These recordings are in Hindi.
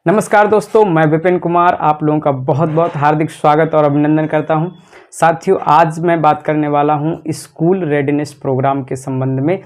नमस्कार दोस्तों, मैं विपिन कुमार आप लोगों का बहुत बहुत हार्दिक स्वागत और अभिनंदन करता हूं। साथियों, आज मैं बात करने वाला हूं स्कूल रेडीनेस प्रोग्राम के संबंध में।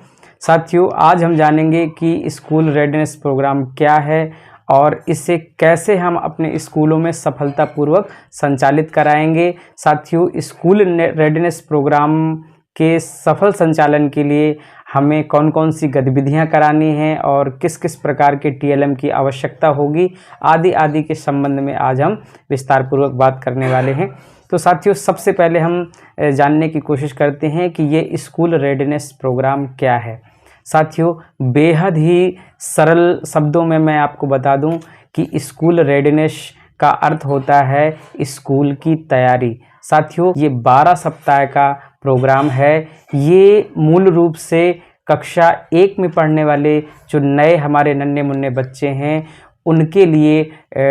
साथियों, आज हम जानेंगे कि स्कूल रेडीनेस प्रोग्राम क्या है और इसे कैसे हम अपने स्कूलों में सफलतापूर्वक संचालित कराएंगे। साथियों, स्कूल रेडीनेस प्रोग्राम के सफल संचालन के लिए हमें कौन कौन सी गतिविधियां करानी हैं और किस किस प्रकार के टीएलएम की आवश्यकता होगी आदि आदि के संबंध में आज हम विस्तार पूर्वक बात करने वाले हैं। तो साथियों, सबसे पहले हम जानने की कोशिश करते हैं कि ये स्कूल रेडीनेस प्रोग्राम क्या है। साथियों, बेहद ही सरल शब्दों में मैं आपको बता दूं कि स्कूल रेडीनेस का अर्थ होता है स्कूल की तैयारी। साथियों, ये 12 सप्ताह का प्रोग्राम है। ये मूल रूप से कक्षा 1 में पढ़ने वाले जो नए हमारे नन्हे मुन्ने बच्चे हैं उनके लिए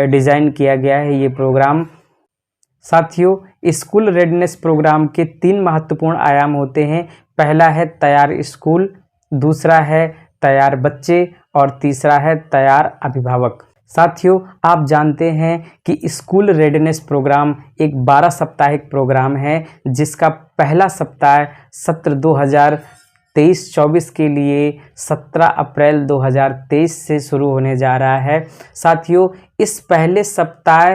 डिज़ाइन किया गया है ये प्रोग्राम। साथियों, स्कूल रेडीनेस प्रोग्राम के 3 महत्वपूर्ण आयाम होते हैं। पहला है तैयार स्कूल, दूसरा है तैयार बच्चे और तीसरा है तैयार अभिभावक। साथियों, आप जानते हैं कि स्कूल रेडीनेस प्रोग्राम एक 12 साप्ताहिक प्रोग्राम है जिसका पहला सप्ताह सत्र 2023-24 के लिए 17 अप्रैल 2023 से शुरू होने जा रहा है। साथियों, इस पहले सप्ताह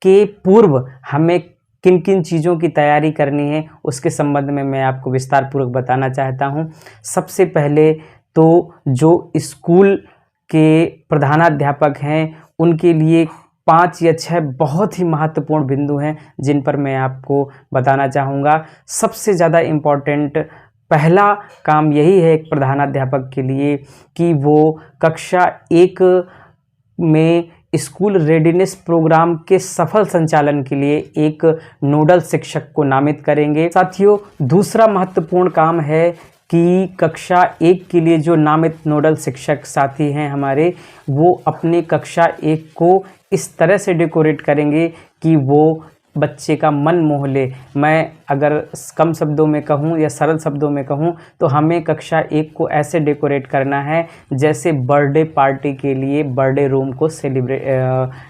के पूर्व हमें किन किन चीज़ों की तैयारी करनी है उसके संबंध में मैं आपको विस्तार पूर्वक बताना चाहता हूं। सबसे पहले तो जो स्कूल के प्रधानाध्यापक हैं उनके लिए 5 या 6 बहुत ही महत्वपूर्ण बिंदु हैं जिन पर मैं आपको बताना चाहूँगा। सबसे ज़्यादा इम्पोर्टेंट पहला काम यही है एक प्रधानाध्यापक के लिए कि वो कक्षा 1 में स्कूल रेडीनेस प्रोग्राम के सफल संचालन के लिए एक नोडल शिक्षक को नामित करेंगे। साथियों, दूसरा महत्वपूर्ण काम है कि कक्षा 1 के लिए जो नामित नोडल शिक्षक साथी हैं हमारे, वो अपने कक्षा 1 को इस तरह से डेकोरेट करेंगे कि वो बच्चे का मन मोह ले। मैं अगर कम शब्दों में कहूँ या सरल शब्दों में कहूँ तो हमें कक्षा 1 को ऐसे डेकोरेट करना है जैसे बर्थडे पार्टी के लिए बर्थडे रूम को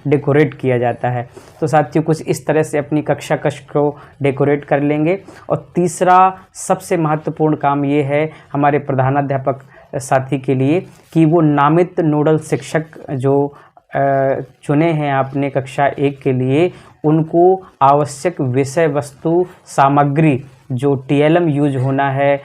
डेकोरेट किया जाता है। तो साथियों, कुछ इस तरह से अपनी कक्षा कक्ष को डेकोरेट कर लेंगे। और तीसरा सबसे महत्वपूर्ण काम ये है हमारे प्रधानाध्यापक साथी के लिए कि वो नामित नोडल शिक्षक जो चुने हैं आपने कक्षा 1 के लिए, उनको आवश्यक विषय वस्तु सामग्री जो टीएलएम यूज होना है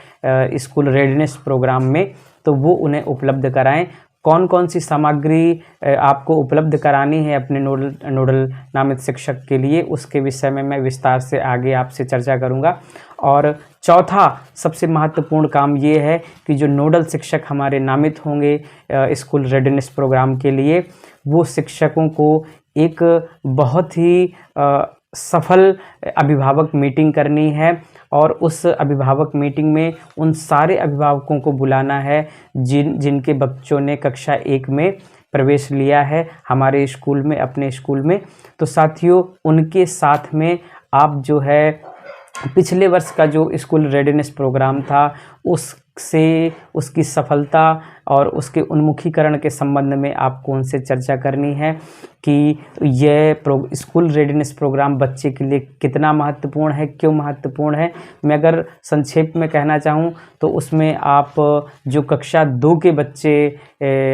स्कूल रेडीनेस प्रोग्राम में, तो वो उन्हें उपलब्ध कराएं। कौन कौन सी सामग्री आपको उपलब्ध करानी है अपने नोडल नामित शिक्षक के लिए, उसके विषय में मैं विस्तार से आगे आपसे चर्चा करूंगा। और चौथा सबसे महत्वपूर्ण काम ये है कि जो नोडल शिक्षक हमारे नामित होंगे स्कूल रेडीनेस प्रोग्राम के लिए, वो शिक्षकों को एक बहुत ही सफल अभिभावक मीटिंग करनी है और उस अभिभावक मीटिंग में उन सारे अभिभावकों को बुलाना है जिनके बच्चों ने कक्षा 1 में प्रवेश लिया है हमारे स्कूल में, अपने स्कूल में। तो साथियों, उनके साथ में आप जो है पिछले वर्ष का जो स्कूल रेडीनेस प्रोग्राम था उसकी सफलता और उसके उन्मुखीकरण के संबंध में आपको उनसे चर्चा करनी है कि यह स्कूल रेडीनेस प्रोग्राम बच्चे के लिए कितना महत्वपूर्ण है, क्यों महत्वपूर्ण है। मैं अगर संक्षेप में कहना चाहूँ तो उसमें आप जो कक्षा 2 के बच्चे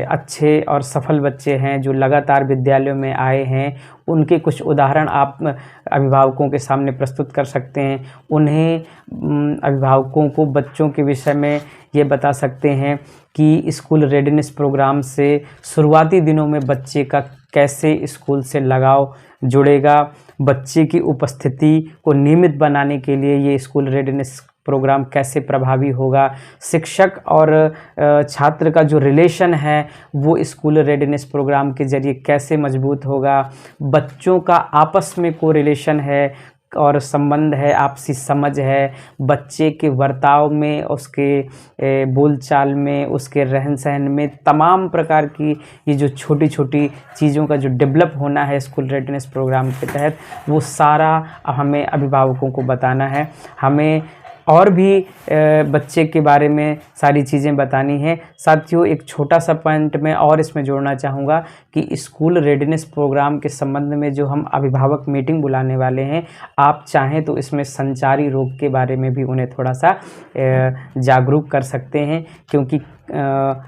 अच्छे और सफल बच्चे हैं जो लगातार विद्यालयों में आए हैं, उनके कुछ उदाहरण आप अभिभावकों के सामने प्रस्तुत कर सकते हैं। उन्हें अभिभावकों को बच्चों के विषय में ये बता सकते हैं कि स्कूल रेडीनेस प्रोग्राम से शुरुआती दिनों में बच्चे का कैसे स्कूल से लगाव जुड़ेगा। बच्चे की उपस्थिति को नियमित बनाने के लिए ये स्कूल रेडीनेस प्रोग्राम कैसे प्रभावी होगा। शिक्षक और छात्र का जो रिलेशन है वो स्कूल रेडीनेस प्रोग्राम के जरिए कैसे मजबूत होगा। बच्चों का आपस में को रिलेशन है और संबंध है, आपसी समझ है, बच्चे के बर्ताव में, उसके बोलचाल में, उसके रहन सहन में, तमाम प्रकार की ये जो छोटी छोटी चीज़ों का जो डेवलप होना है स्कूल रेडीनेस प्रोग्राम के तहत, वो सारा हमें अभिभावकों को बताना है। हमें और भी बच्चे के बारे में सारी चीज़ें बतानी है। साथियों, एक छोटा सा पॉइंट मैं और इसमें जोड़ना चाहूँगा कि स्कूल रेडीनेस प्रोग्राम के संबंध में जो हम अभिभावक मीटिंग बुलाने वाले हैं, आप चाहें तो इसमें संचारी रोग के बारे में भी उन्हें थोड़ा सा जागरूक कर सकते हैं, क्योंकि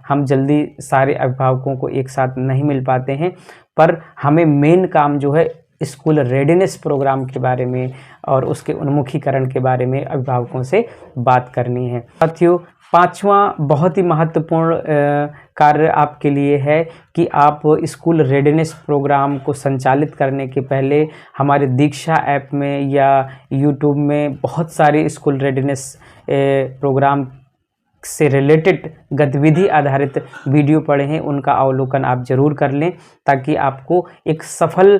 हम जल्दी सारे अभिभावकों को एक साथ नहीं मिल पाते हैं, पर हमें मेन काम जो है स्कूल रेडीनेस प्रोग्राम के बारे में और उसके उन्मुखीकरण के बारे में अभिभावकों से बात करनी है। साथियों, पांचवा बहुत ही महत्वपूर्ण कार्य आपके लिए है कि आप स्कूल रेडीनेस प्रोग्राम को संचालित करने के पहले हमारे दीक्षा ऐप में या यूट्यूब में बहुत सारे स्कूल रेडीनेस प्रोग्राम से रिलेटेड गतिविधि आधारित वीडियो पड़े हैं, उनका अवलोकन आप जरूर कर लें, ताकि आपको एक सफल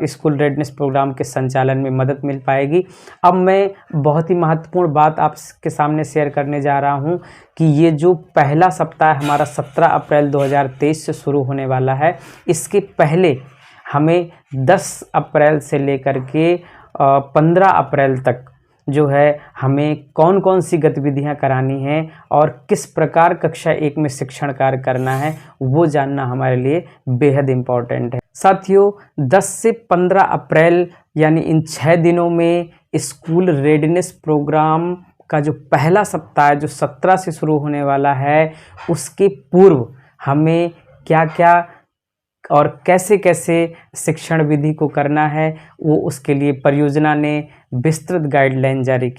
स्कूल रेडीनेस प्रोग्राम के संचालन में मदद मिल पाएगी। अब मैं बहुत ही महत्वपूर्ण बात आपके सामने शेयर करने जा रहा हूं कि ये जो पहला सप्ताह हमारा 17 अप्रैल 2023 से शुरू होने वाला है, इसके पहले हमें 10 अप्रैल से लेकर के 15 अप्रैल तक जो है हमें कौन कौन सी गतिविधियां करानी हैं और किस प्रकार कक्षा 1 में शिक्षण कार्य करना है, वो जानना हमारे लिए बेहद इम्पॉर्टेंट है। साथियों, 10 से 15 अप्रैल यानी इन 6 दिनों में स्कूल रेडीनेस प्रोग्राम का जो पहला सप्ताह जो 17 से शुरू होने वाला है, उसके पूर्व हमें क्या क्या और कैसे कैसे शिक्षण विधि को करना है, वो उसके लिए परियोजना ने विस्तृत गाइडलाइन जारी की।